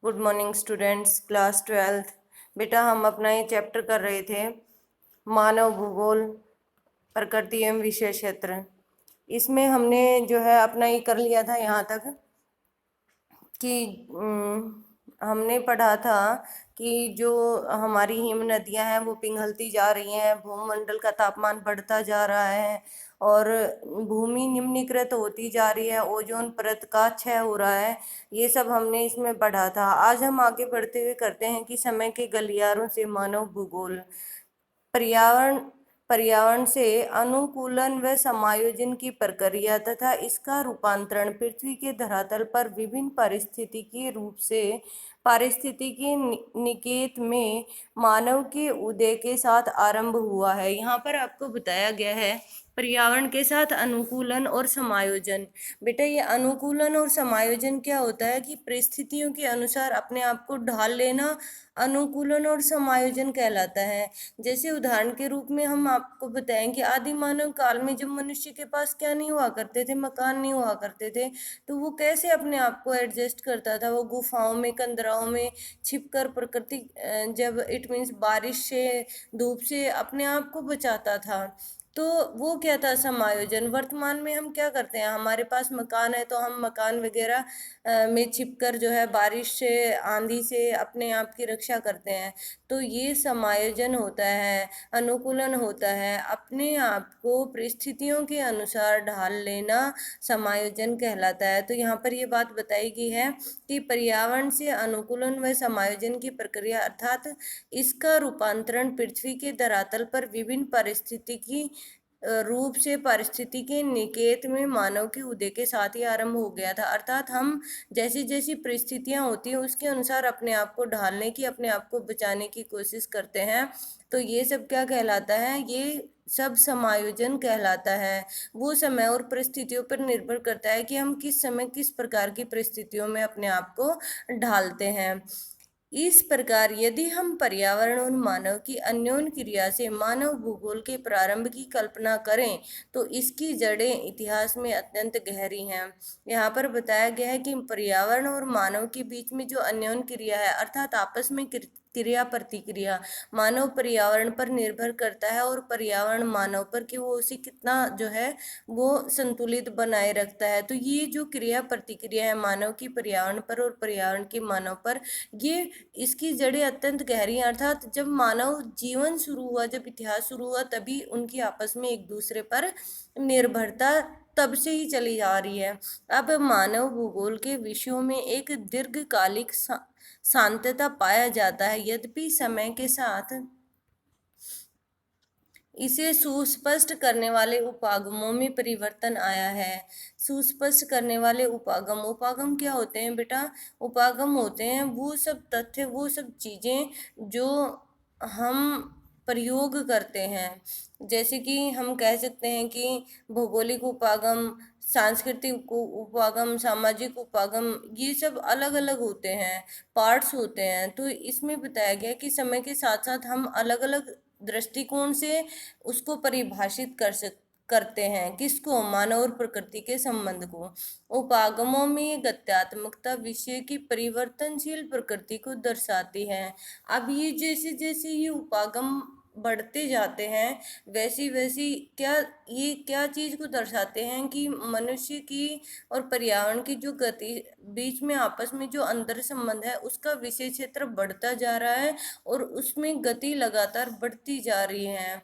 Good morning students, class 12th। बेटा हम अपना ये चैप्टर कर रहे थे मानव भूगोल, प्रकृति एवं विषय क्षेत्र। इसमें हमने जो है अपना ये कर लिया था यहाँ तक कि हमने पढ़ा था कि जो हमारी हिम नदियां हैं वो पिघलती जा रही हैं, भूमंडल का तापमान बढ़ता जा रहा है और भूमि निम्नीकृत होती जा रही है, ओजोन परत का क्षय हो रहा है। ये सब हमने इसमें पढ़ा था। आज हम आगे बढ़ते हुए करते हैं कि समय के गलियारों से मानव भूगोल, पर्यावरण पर्यावरण से अनुकूलन व समायोजन की प्रक्रिया तथा इसका रूपांतरण पृथ्वी के धरातल पर विभिन्न पारिस्थितिकी रूप से पारिस्थितिकी निकेत में मानव के उदय के साथ आरंभ हुआ है। यहाँ पर आपको बताया गया है पर्यावरण के साथ अनुकूलन और समायोजन। बेटा ये अनुकूलन और समायोजन क्या होता है कि परिस्थितियों के अनुसार अपने आप को ढाल लेना अनुकूलन और समायोजन कहलाता है। जैसे उदाहरण के रूप में हम आपको बताएं कि आदि मानव काल में जब मनुष्य के पास क्या नहीं हुआ करते थे, मकान नहीं हुआ करते थे, तो वो कैसे अपने आप को एडजस्ट करता था। वो गुफाओं में, कंदराओं में छिपकर प्रकृति जब इट मीन्स बारिश से, धूप से अपने आप को बचाता था। तो वो क्या था, समायोजन। वर्तमान में हम क्या करते हैं, हमारे पास मकान है तो हम मकान वगैरह में छिपकर जो है बारिश से, आंधी से अपने आप की रक्षा करते हैं। तो ये समायोजन होता है, अनुकूलन होता है, अपने आप को परिस्थितियों के अनुसार ढाल लेना समायोजन कहलाता है। तो यहाँ पर ये बात बताई गई है कि पर्यावरण से अनुकूलन व समायोजन की प्रक्रिया अर्थात इसका रूपांतरण पृथ्वी के धरातल पर विभिन्न पारिस्थितिकी रूप से पारिस्थितिकी निकेत में मानव के उदय के साथ ही आरंभ हो गया था। अर्थात हम जैसी जैसी परिस्थितियां होती हैं उसके अनुसार अपने आप को ढालने की, अपने आप को बचाने की कोशिश करते हैं। तो ये सब क्या कहलाता है, ये सब समायोजन कहलाता है। वो समय और परिस्थितियों पर निर्भर करता है कि हम किस समय किस प्रकार की परिस्थितियों में अपने आप को ढालते हैं। इस प्रकार यदि हम पर्यावरण और मानव की अन्योन्य क्रिया से मानव भूगोल के प्रारंभ की कल्पना करें तो इसकी जड़ें इतिहास में अत्यंत गहरी हैं। यहाँ पर बताया गया है कि पर्यावरण और मानव के बीच में जो अन्योन्य क्रिया है, अर्थात आपस में क्रिया प्रतिक्रिया, मानव पर्यावरण पर निर्भर करता है और पर्यावरण मानव पर कि वो उसे कितना जो है वो संतुलित बनाए रखता है। तो ये जो क्रिया प्रतिक्रिया है मानव की पर्यावरण पर और पर्यावरण की मानव पर, ये इसकी जड़ें अत्यंत गहरी हैं। अर्थात जब मानव जीवन शुरू हुआ, जब इतिहास शुरू हुआ, तभी उनकी आपस में एक दूसरे पर निर्भरता तब से ही चली आ रही है। अब मानव भूगोल के विषयों में एक दीर्घकालिक शांतता पाया जाता है, यद्यपि समय के साथ इसे सुस्पष्ट करने वाले उपागमों में परिवर्तन आया है। सुस्पष्ट करने वाले उपागम, उपागम क्या होते हैं बेटा, उपागम होते हैं वो सब तथ्य, वो सब चीजें जो हम प्रयोग करते हैं। जैसे कि हम कह सकते हैं कि भौगोलिक उपागम, सांस्कृतिक उपागम, सामाजिक उपागम, ये सब अलग अलग होते हैं, पार्ट्स होते हैं। तो इसमें बताया गया कि समय के साथ साथ हम अलग अलग दृष्टिकोण से उसको परिभाषित करते हैं। किसको, मानव और प्रकृति के संबंध को। उपागमों में गत्यात्मकता विषय की परिवर्तनशील प्रकृति को दर्शाती है। अब ये जैसे जैसे ये उपागम बढ़ते जाते हैं वैसी वैसी क्या चीज को दर्शाते हैं कि मनुष्य की और पर्यावरण की जो गति बीच में आपस में जो अंतर संबंध है उसका विषय क्षेत्र बढ़ता जा रहा है और उसमें गति लगातार बढ़ती जा रही है।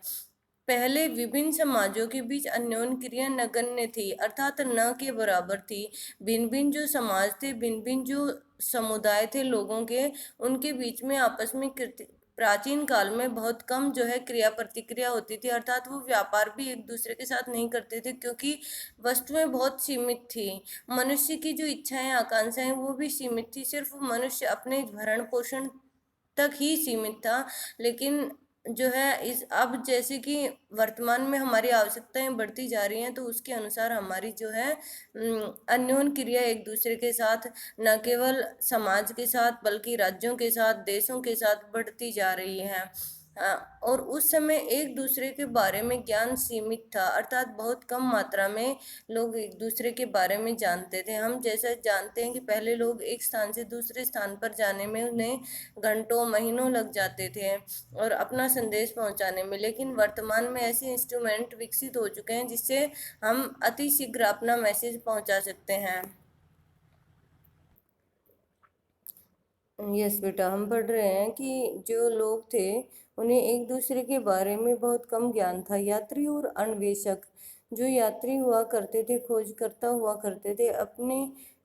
पहले विभिन्न समाजों के बीच अन्योन्य क्रिया नगण्य थी, अर्थात न के बराबर थी। भिन्न भिन्न जो समाज थे, भिन्न भिन्न जो समुदाय थे लोगों के, उनके बीच में आपस में प्राचीन काल में बहुत कम जो है क्रिया प्रतिक्रिया होती थी। अर्थात वो व्यापार भी एक दूसरे के साथ नहीं करते थे क्योंकि वस्तुएं बहुत सीमित थी। मनुष्य की जो इच्छाएं आकांक्षाएं वो भी सीमित थी, सिर्फ मनुष्य अपने भरण पोषण तक ही सीमित था। लेकिन जो है इस अब जैसे कि वर्तमान में हमारी आवश्यकताएं बढ़ती जा रही हैं तो उसके अनुसार हमारी जो है अन्योन्य क्रिया एक दूसरे के साथ, न केवल समाज के साथ बल्कि राज्यों के साथ, देशों के साथ बढ़ती जा रही है। और उस समय एक दूसरे के बारे में ज्ञान सीमित था, अर्थात बहुत कम मात्रा में लोग एक दूसरे के बारे में जानते थे। हम जैसा जानते हैं कि पहले लोग एक स्थान से दूसरे स्थान पर जाने में उन्हें घंटों महीनों लग जाते थे और अपना संदेश पहुंचाने में, लेकिन वर्तमान में ऐसे इंस्ट्रूमेंट विकसित हो चुके हैं जिससे हम अति शीघ्र अपना मैसेज पहुंचा सकते हैं। यस बेटा, हम पढ़ रहे हैं कि जो लोग थे उन्हें एक दूसरे के बारे में बहुत कम ज्ञान था। यात्री और अन्वेषक, जो यात्री हुआ करते थे, खोजकर्ता हुआ करते थे, अपने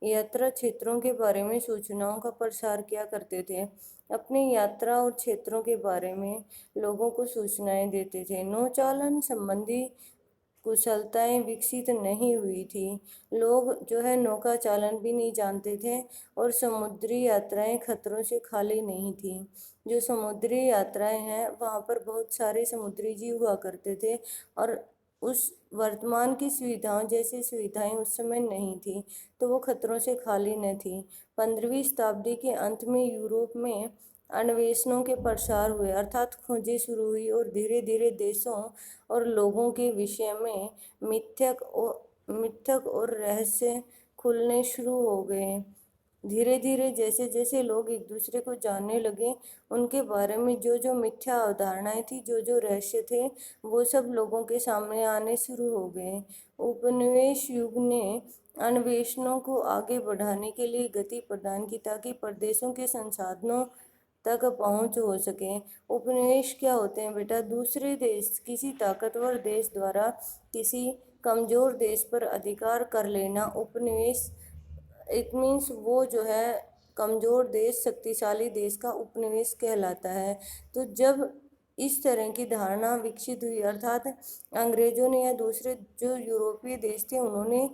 यात्रा क्षेत्रों के बारे में सूचनाओं का प्रसार किया करते थे। अपने यात्रा और क्षेत्रों के बारे में लोगों को सूचनाएं देते थे। नौचालन संबंधी कुशलताएं विकसित नहीं हुई थी। लोग जो है नौका चालन भी नहीं जानते थे और समुद्री यात्राएं खतरों से खाली नहीं थी। जो समुद्री यात्राएं हैं वहाँ पर बहुत सारे समुद्री जीव हुआ करते थे और उस वर्तमान की सुविधाओं जैसी सुविधाएं उस समय नहीं थी, तो वो खतरों से खाली न थी। 15वीं शताब्दी के अंत में यूरोप में अन्वेषणों के प्रसार हुए, अर्थात खोजें शुरू हुई और धीरे धीरे देशों और लोगों के विषय में मिथक और रहस्य खुलने शुरू हो गए। धीरे धीरे जैसे जैसे लोग एक दूसरे को जानने लगे, उनके बारे में जो जो मिथ्या अवधारणाएं थी, जो जो रहस्य थे, वो सब लोगों के सामने आने शुरू हो गए। उपनिवेश युग ने अन्वेषणों को आगे बढ़ाने के लिए गति प्रदान की ताकि प्रदेशों के संसाधनों तक पहुंच हो सके। उपनिवेश क्या होते हैं बेटा? दूसरे देश, किसी ताकतवर देश द्वारा किसी कमजोर देश पर अधिकार कर लेना उपनिवेश। इट मीन्स वो जो है कमजोर देश शक्तिशाली देश का उपनिवेश कहलाता है। तो जब इस तरह की धारणा विकसित हुई, अर्थात अंग्रेजों ने या दूसरे जो यूरोपीय देश थे उन्होंने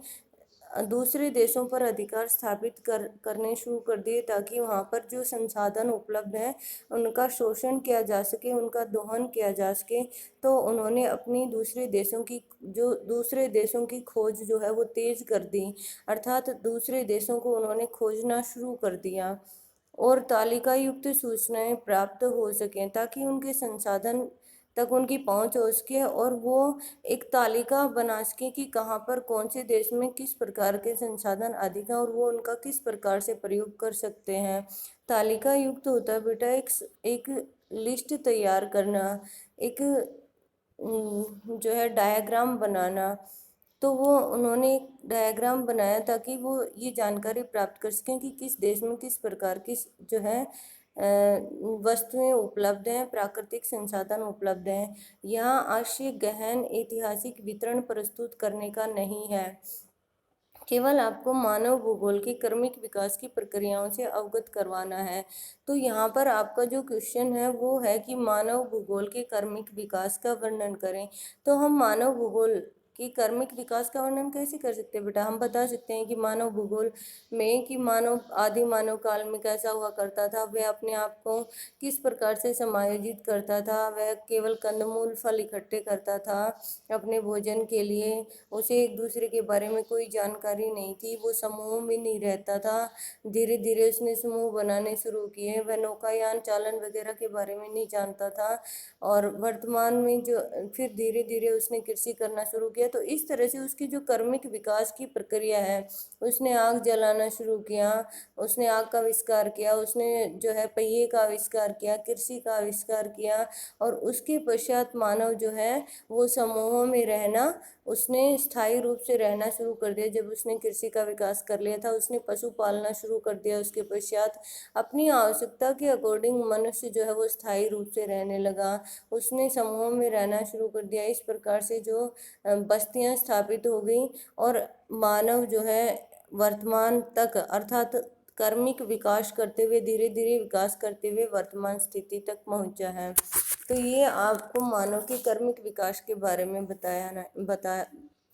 दूसरे देशों पर अधिकार स्थापित करने शुरू कर दिए ताकि वहाँ पर जो संसाधन उपलब्ध हैं उनका शोषण किया जा सके, उनका दोहन किया जा सके। तो उन्होंने अपनी दूसरे देशों की खोज जो है वो तेज कर दी, अर्थात दूसरे देशों को उन्होंने खोजना शुरू कर दिया और तालिका युक्त सूचनाएं प्राप्त हो सकें ताकि उनके संसाधन तक उनकी पहुंच हो सके और वो एक तालिका बना सके कि कहाँ पर कौन से देश में किस प्रकार के संसाधन अधिक हैं और वो उनका किस प्रकार से प्रयोग कर सकते हैं। तालिका युक्त होता है बेटा एक लिस्ट तैयार करना, एक जो है डायग्राम बनाना। तो वो उन्होंने एक डायग्राम बनाया ताकि वो ये जानकारी प्राप्त कर सकें कि किस देश में किस प्रकार की जो है वस्तुएं उपलब्ध हैं, प्राकृतिक संसाधन उपलब्ध हैं। यहाँ आशय गहन ऐतिहासिक विवरण प्रस्तुत करने का नहीं है, केवल आपको मानव भूगोल के क्रमिक विकास की प्रक्रियाओं से अवगत करवाना है। तो यहाँ पर आपका जो क्वेश्चन है वो है कि मानव भूगोल के क्रमिक विकास का वर्णन करें। तो हम मानव भूगोल कि क्रमिक विकास का वर्णन कैसे कर सकते हैं बेटा? हम बता सकते हैं कि मानव भूगोल में कि आदि मानव काल में कैसा हुआ करता था, वह अपने आप को किस प्रकार से समायोजित करता था, वह केवल कंदमूल फल इकट्ठे करता था अपने भोजन के लिए, उसे एक दूसरे के बारे में कोई जानकारी नहीं थी, वो समूह में नहीं रहता था। धीरे धीरे उसने समूह बनाने शुरू किए, वह नौकायान चालन वगैरह के बारे में नहीं जानता था और वर्तमान में जो फिर धीरे धीरे उसने कृषि करना शुरू किया। तो इस तरह से उसकी जो क्रमिक विकास की प्रक्रिया है, उसने आग जलाना शुरू किया, उसने आग का आविष्कार किया, उसने जो है पहिए का आविष्कार किया, कृषि का आविष्कार किया और उसके पश्चात मानव जो है वो समूहों में रहना, उसने स्थायी रूप से रहना शुरू कर दिया। जब उसने कृषि का विकास कर लिया था, उसने पशु पालना शुरू कर दिया। उसके पश्चात अपनी आवश्यकता के अकॉर्डिंग मनुष्य जो है वो स्थायी रूप से रहने लगा, उसने समूहों में रहना शुरू कर दिया। इस प्रकार से जो बस्तियां स्थापित हो गई और मानव जो है वर्तमान तक, अर्थात क्रमिक विकास करते हुए, धीरे धीरे विकास करते हुए वर्तमान स्थिति तक पहुंचा है। तो ये आपको मानव के क्रमिक विकास के बारे में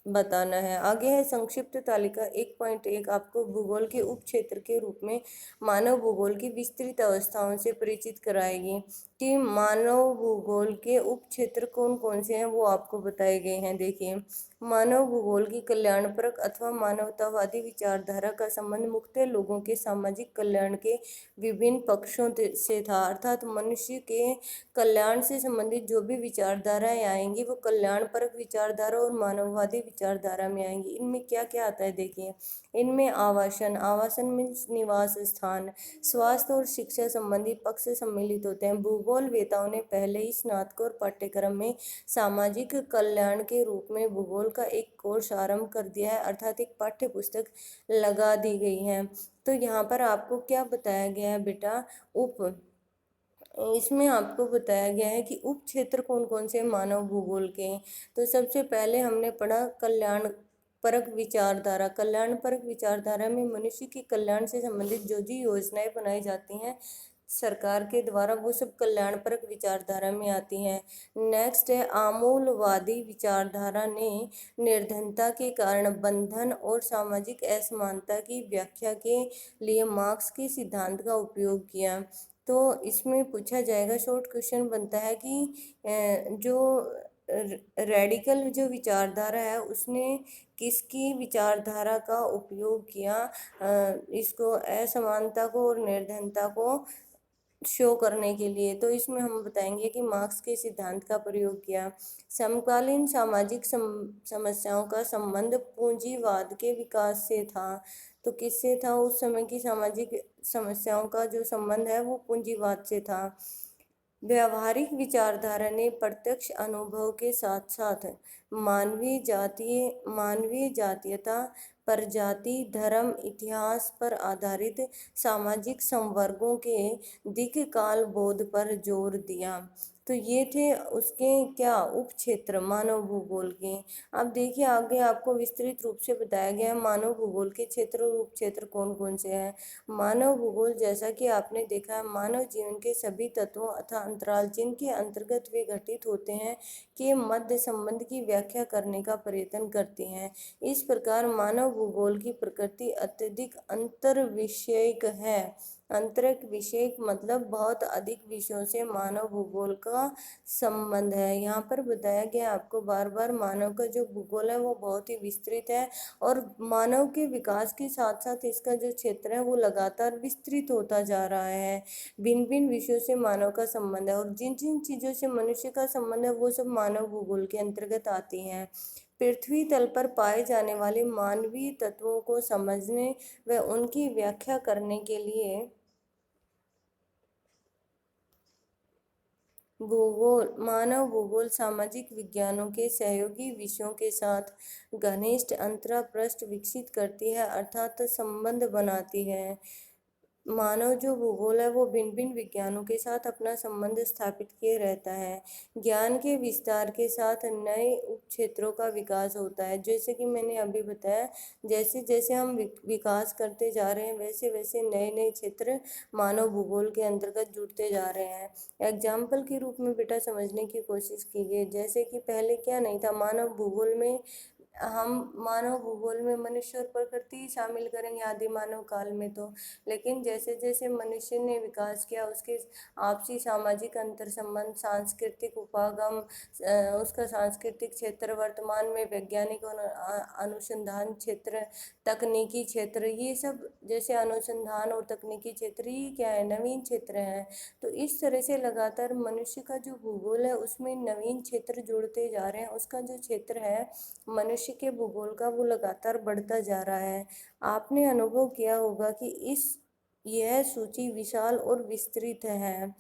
बताना है। आगे है संक्षिप्त तालिका 1.1। आपको भूगोल के उप क्षेत्र के रूप में मानव भूगोल की विस्तृत अवस्थाओं से परिचित कराएगी कि मानव भूगोल के उप क्षेत्र कौन कौन से हैं, वो आपको बताए गए हैं। देखिए, मानव भूगोल की कल्याणपरक अथवा मानवतावादी विचारधारा का संबंध मुख्यतः लोगों के सामाजिक कल्याण के विभिन्न पक्षों से था, अर्थात मनुष्य के कल्याण से संबंधित जो भी विचारधाराएं आएंगी वो कल्याणपरक विचारधारा और मानववादी विचारधारा में आएंगी। इनमें क्या क्या आता है देखिए, इनमें आवासन, आवासन मीन्स निवास स्थान, स्वास्थ्य और शिक्षा संबंधी पक्ष सम्मिलित होते हैं। भूगोल वेताओं ने पहले ही स्नातकोत्तर पाठ्यक्रम में सामाजिक कल्याण के रूप में भूगोल का एक कोर्स आरंभ कर दिया है, अर्थात एक पाठ्य पुस्तक लगा दी गई है। तो यहाँ पर आपको क्या बताया गया है बेटा, इसमें आपको बताया गया है कि उप क्षेत्र कौन कौन से मानव भूगोल के हैं। तो सबसे पहले हमने पढ़ा कल्याण परक विचारधारा। कल्याण परक विचारधारा में मनुष्य के कल्याण से संबंधित जो भी योजनाएं बनाई जाती हैं सरकार के द्वारा, वो सब कल्याण परक विचारधारा में आती हैं। नेक्स्ट है आमूलवादी विचारधारा ने निर्धनता के कारण बंधन और सामाजिक असमानता की व्याख्या के लिए मार्क्स के सिद्धांत का उपयोग किया। तो इसमें पूछा जाएगा, शॉर्ट क्वेश्चन बनता है कि जो रेडिकल जो विचारधारा है उसने किसकी विचारधारा का उपयोग किया इसको असमानता को और निर्धनता को शो करने के लिए। तो इसमें हम बताएंगे कि मार्क्स के सिद्धांत का प्रयोग किया। समकालीन सामाजिक समस्याओं का संबंध पूंजीवाद के विकास से था। तो किससे था, उस समय की सामाजिक समस्याओं का जो संबंध है वो पूंजीवाद से था। व्यावहारिक विचारधारा ने प्रत्यक्ष अनुभव के साथ साथ मानवीय जातीयता, प्रजाति, धर्म, इतिहास पर आधारित सामाजिक संवर्गों के दीर्घकाल बोध पर जोर दिया। तो ये थे उसके क्या उप क्षेत्र मानव भूगोल के। अब देखिए आगे आपको विस्तृत रूप से बताया गया है मानव भूगोल के क्षेत्र और उप क्षेत्र कौन कौन से हैं। मानव भूगोल, जैसा कि आपने देखा है, मानव जीवन के सभी तत्वों अथवा अंतराल जिनके अंतर्गत वे घटित होते हैं के मध्य संबंध की व्याख्या करने का प्रयत्न करते हैं। इस प्रकार मानव भूगोल की प्रकृति अत्यधिक अंतर्विषयक है। अंतरिक विषयक मतलब बहुत अधिक विषयों से मानव भूगोल का संबंध है। यहाँ पर बताया गया आपको बार बार, मानव का जो भूगोल है वो बहुत ही विस्तृत है और मानव के विकास के साथ साथ इसका जो क्षेत्र है वो लगातार विस्तृत होता जा रहा है। भिन्न भिन्न विषयों से मानव का संबंध है और जिन जिन चीज़ों से मनुष्य का संबंध है वो सब मानव भूगोल के अंतर्गत आती हैं। पृथ्वी तल पर पाए जाने वाले मानवीय तत्वों को समझने व उनकी व्याख्या करने के लिए मानव भूगोल सामाजिक विज्ञानों के सहयोगी विषयों के साथ घनिष्ठ अंतःप्रष्ठ विकसित करती है, अर्थात संबंध बनाती है। मानव जो भूगोल है वो भिन्न भिन्न विज्ञानों के साथ अपना संबंध स्थापित किए रहता है। ज्ञान के विस्तार के साथ नए उप क्षेत्रों का विकास होता है। जैसे कि मैंने अभी बताया, जैसे जैसे हम विकास करते जा रहे हैं वैसे वैसे नए नए क्षेत्र मानव भूगोल के अंतर्गत जुड़ते जा रहे हैं। एग्जाम्पल के रूप में बेटा समझने की कोशिश कीजिए, जैसे कि पहले क्या नहीं था, मानव भूगोल में मनुष्य और प्रकृति ही शामिल करेंगे आदि मानव काल में तो, लेकिन जैसे जैसे मनुष्य ने विकास किया उसके आपसी सामाजिक अंतर संबंध, सांस्कृतिक उपागम, उसका सांस्कृतिक क्षेत्र, वर्तमान में वैज्ञानिक और अनुसंधान क्षेत्र, तकनीकी क्षेत्र, ये सब जैसे अनुसंधान और तकनीकी क्षेत्र ही क्या है, नवीन क्षेत्र हैं। तो इस तरह से लगातार मनुष्य का जो भूगोल है उसमें नवीन क्षेत्र जुड़ते जा रहे हैं। उसका जो क्षेत्र है मनुष्य के भूगोल का वो लगातार बढ़ता जा रहा है। आपने अनुभव किया होगा कि यह सूची विशाल और विस्तृत है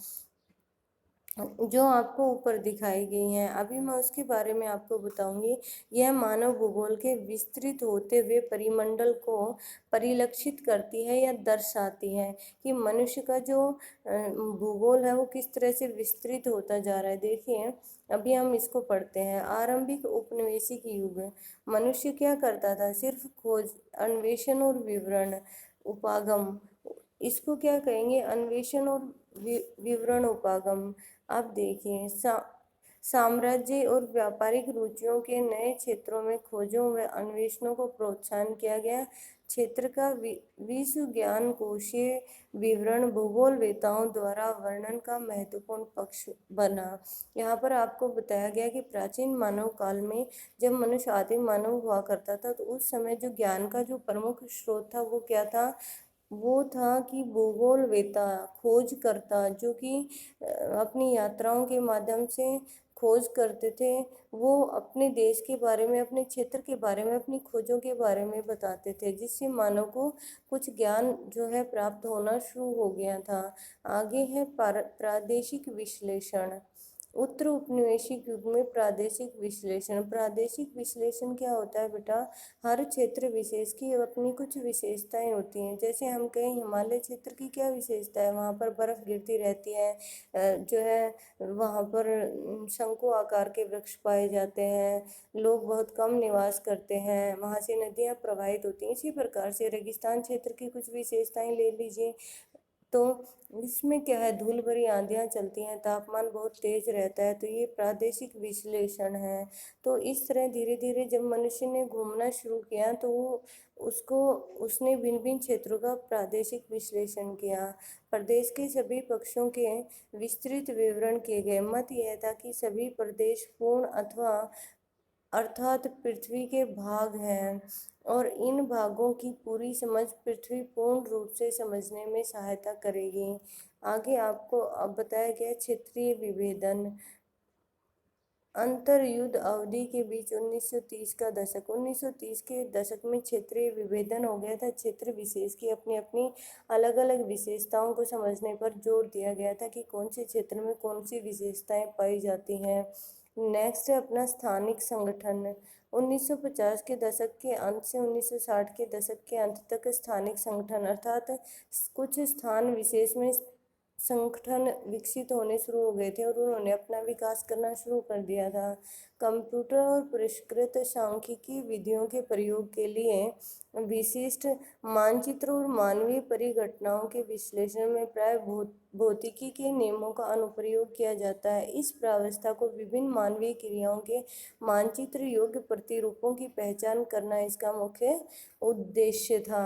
जो आपको ऊपर दिखाई गई हैं। अभी मैं उसके बारे में आपको बताऊंगी। यह मानव भूगोल के विस्तृत होते हुए परिमंडल को परिलक्षित करती है या दर्शाती है कि मनुष्य का जो भूगोल है वो किस तरह से विस्तृत होता जा रहा है। देखिए अभी हम इसको पढ़ते हैं। आरंभिक उपनिवेशिक युग, मनुष्य क्या करता था, सिर्फ खोज, अन्वेषण और विवरण, उपागम, इसको क्या कहेंगे, अन्वेषण और विवरण उपागम। अब देखिए साम्राज्य और व्यापारिक रुचियों के नए क्षेत्रों में खोजों व अन्वेषणों को प्रोत्साहन किया गया। क्षेत्र का विश्व ज्ञान कोशीय विवरण भूगोलवेताओं द्वारा वर्णन का महत्वपूर्ण पक्ष बना। यहाँ पर आपको बताया गया कि प्राचीन मानव काल में जब मनुष्य आदिम मानव हुआ करता था तो उस समय जो ज्ञान का जो प्रमुख स्रोत था वो क्या था, वो था कि भूगोलवेता, खोजकर्ता, जो कि अपनी यात्राओं के माध्यम से खोज करते थे। वो अपने देश के बारे में, अपने क्षेत्र के बारे में, अपनी खोजों के बारे में बताते थे, जिससे मानव को कुछ ज्ञान जो है प्राप्त होना शुरू हो गया था। आगे है प्रादेशिक विश्लेषण। उत्तर उपनिवेशिक युग में प्रादेशिक विश्लेषण। प्रादेशिक विश्लेषण क्या होता है बेटा, हर क्षेत्र विशेष की अपनी कुछ विशेषताएं होती हैं। जैसे हम कहें हिमालय क्षेत्र की क्या विशेषता है, वहाँ पर बर्फ़ गिरती रहती है, जो है वहाँ पर शंकु आकार के वृक्ष पाए जाते हैं, लोग बहुत कम निवास करते हैं, वहाँ से नदियाँ प्रवाहित होती हैं। इसी प्रकार से रेगिस्तान क्षेत्र की कुछ विशेषताएं ले लीजिए, तो इसमें क्या है, धूल भरी आंधियाँ चलती हैं, तापमान बहुत तेज रहता है, तो ये प्रादेशिक विश्लेषण है। तो इस तरह धीरे धीरे जब मनुष्य ने घूमना शुरू किया तो वो उसने भिन्न भिन्न क्षेत्रों का प्रादेशिक विश्लेषण किया। प्रदेश के सभी पक्षों के विस्तृत विवरण किए गए। मत यह था कि सभी प्रदेश पूर्ण अथवा अर्थात पृथ्वी के भाग हैं और इन भागों की पूरी समझ पृथ्वी पूर्ण रूप से समझने में सहायता करेगी। आगे आपको अब बताया गया क्षेत्रीय विभेदन। अंतर युद्ध अवधि के बीच 1930 का दशक, 1930 के दशक में क्षेत्रीय विभेदन हो गया था। क्षेत्र विशेष की अपनी अपनी अलग अलग विशेषताओं को समझने पर जोर दिया गया था कि कौन से क्षेत्र में कौन सी विशेषताएं पाई जाती हैं। नेक्स्ट है अपना स्थानिक संगठन। 1950 के दशक के अंत से 1960 के दशक के अंत तक स्थानिक संगठन अर्थात कुछ स्थान विशेष में संगठन विकसित होने शुरू हो गए थे और उन्होंने अपना विकास करना शुरू कर दिया था। कंप्यूटर और परिष्कृत सांख्यिकी विधियों के प्रयोग के लिए विशिष्ट मानचित्र और मानवीय परिघटनाओं के विश्लेषण में प्राय भौतिकी के नियमों का अनुप्रयोग किया जाता है। इस प्रावस्था को विभिन्न मानवीय क्रियाओं के मानचित्र योग्य प्रतिरूपों की पहचान करना इसका मुख्य उद्देश्य था।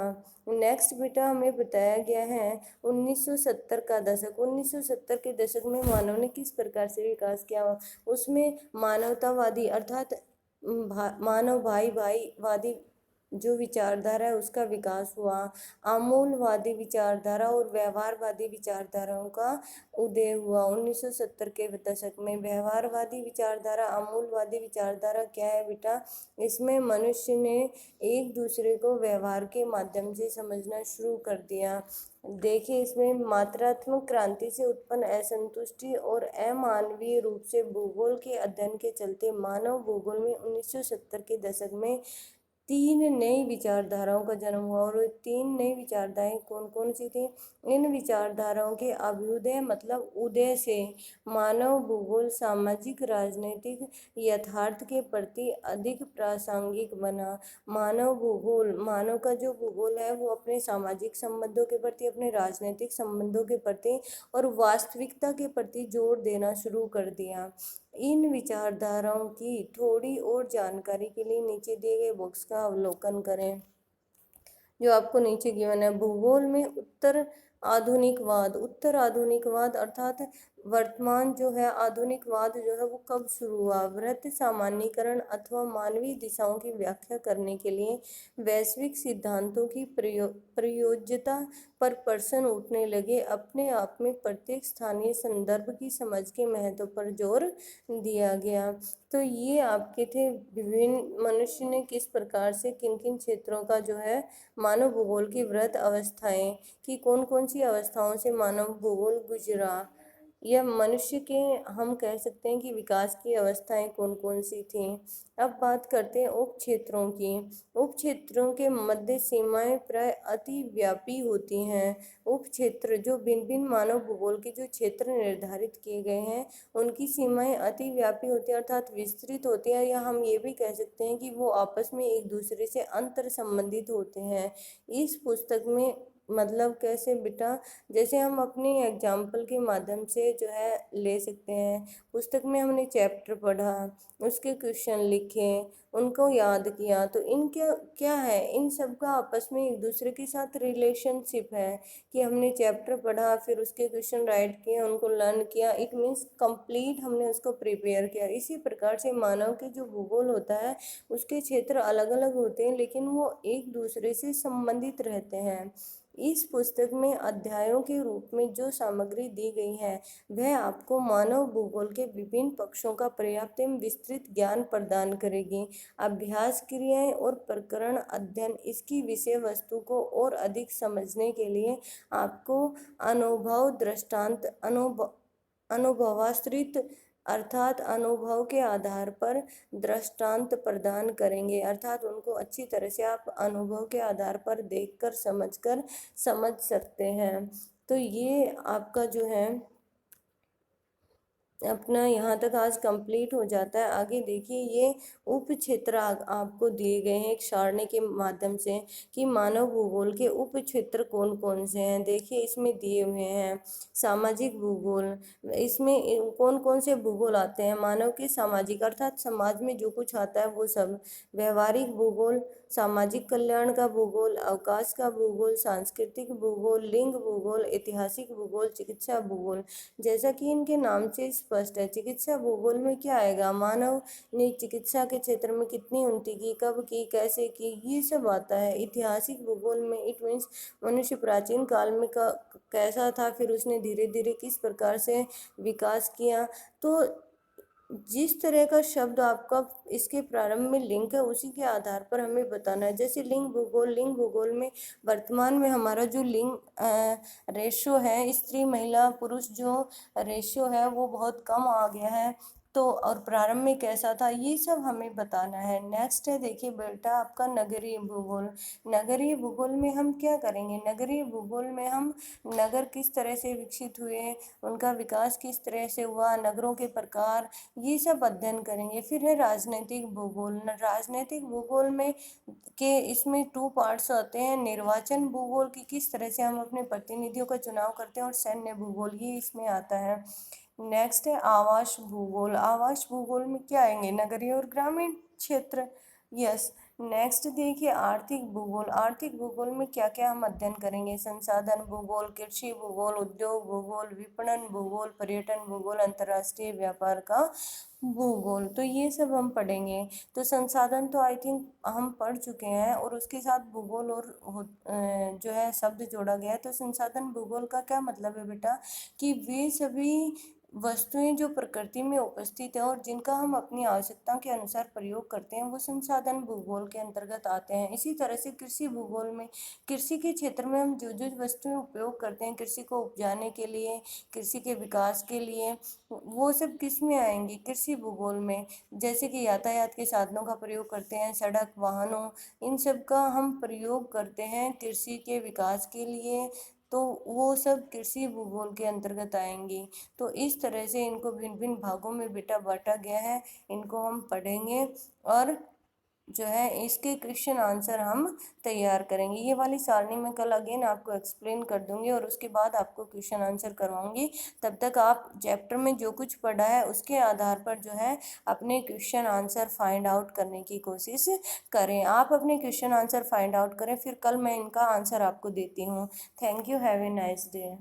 नेक्स्ट बेटा हमें बताया गया है 1970 का दशक। 1970 के दशक में मानव ने किस प्रकार से विकास किया, उसमें मानवतावादी अर्थात मानव भाई वादी जो विचारधारा है उसका विकास हुआ। आमूलवादी विचारधारा और व्यवहारवादी विचारधाराओं का उदय हुआ। 1970 के दशक में व्यवहारवादी विचारधारा, आमूलवादी विचारधारा क्या है बेटा, इसमें मनुष्य ने एक दूसरे को व्यवहार के माध्यम से समझना शुरू कर दिया। देखिए इसमें मात्रात्मक क्रांति से उत्पन्न असंतुष्टि और अमानवीय रूप से भूगोल के अध्ययन के चलते मानव भूगोल में 1970 के दशक में 3 नई विचारधाराओं का जन्म हुआ। और 3 नई विचारधाराएं कौन कौन सी थी, इन विचारधाराओं के अभ्युदय मतलब उदय से मानव भूगोल सामाजिक राजनीतिक यथार्थ के प्रति अधिक प्रासंगिक बना। मानव भूगोल, मानव का जो भूगोल है वो अपने सामाजिक संबंधों के प्रति, अपने राजनीतिक संबंधों के प्रति और वास्तविकता के प्रति जोर देना शुरू कर दिया। इन विचारधाराओं की थोड़ी और जानकारी के लिए नीचे दिए गए बॉक्स का अवलोकन करें जो आपको नीचे गिवन है। भूगोल में उत्तर आधुनिकवाद। उत्तर आधुनिकवाद अर्थात वर्तमान जो है आधुनिकवाद जो है वो कब शुरू हुआ, वृत्त सामान्यीकरण अथवा मानवीय दिशाओं की व्याख्या करने के लिए वैश्विक सिद्धांतों की प्रयोज्यता पर प्रश्न उठने लगे। अपने आप में प्रत्येक स्थानीय संदर्भ की समझ के महत्व पर जोर दिया गया। तो ये आपके थे विभिन्न मनुष्य ने किस प्रकार से किन किन क्षेत्रों का जो है मानव भूगोल की वृत्त अवस्थाएं कि कौन कौन सी अवस्थाओं से मानव भूगोल गुजरा, यह मनुष्य के हम कह सकते हैं कि विकास की अवस्थाएं कौन कौन सी थीं। अब बात करते हैं उप क्षेत्रों की। उप क्षेत्रों के मध्य सीमाएं प्राय अति व्यापी होती हैं। उप क्षेत्र जो भिन्न भिन्न मानव भूगोल के जो क्षेत्र निर्धारित किए गए हैं उनकी सीमाएं अति व्यापी होती हैं अर्थात विस्तृत होती हैं, या हम ये भी कह सकते हैं कि वो आपस में एक दूसरे से अंतर संबंधित होते हैं। इस पुस्तक में मतलब कैसे बेटा, जैसे हम अपनी एग्जाम्पल के माध्यम से जो है ले सकते हैं। पुस्तक में हमने चैप्टर पढ़ा, उसके क्वेश्चन लिखे, उनको याद किया, तो इन क्या क्या है, इन सब का आपस में एक दूसरे के साथ रिलेशनशिप है कि हमने चैप्टर पढ़ा, फिर उसके क्वेश्चन राइट किए, उनको लर्न किया, इट मीन्स कंप्लीट हमने उसको प्रिपेयर किया। इसी प्रकार से मानव के जो भूगोल होता है उसके क्षेत्र अलग अलग होते हैं, लेकिन वो एक दूसरे से संबंधित रहते हैं। इस पुस्तक में अध्यायों के रूप में जो सामग्री दी गई है वह आपको मानव भूगोल के विभिन्न पक्षों का पर्याप्त एवं विस्तृत ज्ञान प्रदान करेगी। अभ्यास क्रियाएं और प्रकरण अध्ययन इसकी विषय वस्तु को और अधिक समझने के लिए आपको अनुभव दृष्टांत अनुभवाश्रित अर्थात अनुभव के आधार पर दृष्टांत प्रदान करेंगे, अर्थात उनको अच्छी तरह से आप अनुभव के आधार पर देखकर समझकर समझ सकते हैं। तो ये आपका जो है अपना यहाँ तक आज कंप्लीट हो जाता है। आगे देखिए, ये उप क्षेत्र आपको दिए गए हैं एक सारणी के माध्यम से कि मानव भूगोल के उप क्षेत्र कौन कौन से हैं। देखिए इसमें दिए हुए हैं सामाजिक भूगोल, इसमें कौन कौन से भूगोल आते हैं, मानव के सामाजिक अर्थात समाज में जो कुछ आता है वो सब, व्यवहारिक भूगोल, सामाजिक कल्याण का भूगोल, अवकाश का भूगोल, सांस्कृतिक भूगोल, लिंग भूगोल, ऐतिहासिक भूगोल, चिकित्सा भूगोल। जैसा कि इनके नाम से स्पष्ट है, चिकित्सा भूगोल में क्या आएगा, मानव ने चिकित्सा के क्षेत्र में कितनी उन्नति की, कब की, कैसे की, ये सब आता है। ऐतिहासिक भूगोल में इट मीन्स मनुष्य प्राचीन काल में कैसा था, फिर उसने धीरे धीरे किस प्रकार से विकास किया। तो जिस तरह का शब्द आपका इसके प्रारंभ में लिंक है उसी के आधार पर हमें बताना है। जैसे लिंग भूगोल में वर्तमान में हमारा जो लिंग रेशो है, स्त्री महिला पुरुष जो रेशो है वो बहुत कम आ गया है, तो और प्रारंभ में कैसा था ये सब हमें बताना है। नेक्स्ट है देखिए बेटा आपका नगरीय भूगोल। नगरीय भूगोल में हम क्या करेंगे, नगरीय भूगोल में हम नगर किस तरह से विकसित हुए, उनका विकास किस तरह से हुआ, नगरों के प्रकार, ये सब अध्ययन करेंगे। फिर है राजनीतिक भूगोल। राजनीतिक भूगोल में के इसमें 2 पार्ट्स आते हैं, निर्वाचन भूगोल की किस तरह से हम अपने प्रतिनिधियों का चुनाव करते हैं, और सैन्य भूगोल ये इसमें आता है। नेक्स्ट है आवास भूगोल। आवास भूगोल में क्या आएंगे, नगरीय और ग्रामीण क्षेत्र। यस। नेक्स्ट देखिए आर्थिक भूगोल। आर्थिक भूगोल में क्या क्या हम अध्ययन करेंगे, संसाधन भूगोल, कृषि भूगोल, उद्योग भूगोल, विपणन भूगोल, पर्यटन भूगोल, अंतर्राष्ट्रीय व्यापार का भूगोल, तो ये सब हम पढ़ेंगे। तो संसाधन तो आई थिंक हम पढ़ चुके हैं, और उसके साथ भूगोल और जो है शब्द जोड़ा गया है। तो संसाधन भूगोल का क्या मतलब है बेटा, कि वे सभी वस्तुएं जो प्रकृति में उपस्थित है और जिनका हम अपनी आवश्यकता के अनुसार प्रयोग करते हैं वो संसाधन भूगोल के अंतर्गत आते हैं। इसी तरह से कृषि भूगोल में कृषि के क्षेत्र में हम जो जो वस्तुएं उपयोग करते हैं कृषि को उपजाने के लिए, कृषि के विकास के लिए, वो सब किस में आएंगी, कृषि भूगोल में। जैसे कि यातायात के साधनों का प्रयोग करते हैं, सड़क, वाहनों, इन सब का हम प्रयोग करते हैं कृषि के विकास के लिए, तो वो सब कृषि भूगोल के अंतर्गत आएंगी। तो इस तरह से इनको भिन्न भिन्न भागों में बेटा बांटा गया है, इनको हम पढ़ेंगे और जो है इसके क्वेश्चन आंसर हम तैयार करेंगे। ये वाली सारणी मैं कल अगेन आपको एक्सप्लेन कर दूंगी और उसके बाद आपको क्वेश्चन आंसर करवाऊंगी। तब तक आप चैप्टर में जो कुछ पढ़ा है उसके आधार पर जो है अपने क्वेश्चन आंसर फाइंड आउट करने की कोशिश करें। आप अपने क्वेश्चन आंसर फाइंड आउट करें, फिर कल मैं इनका आंसर आपको देती हूँ। Thank you, have a nice day.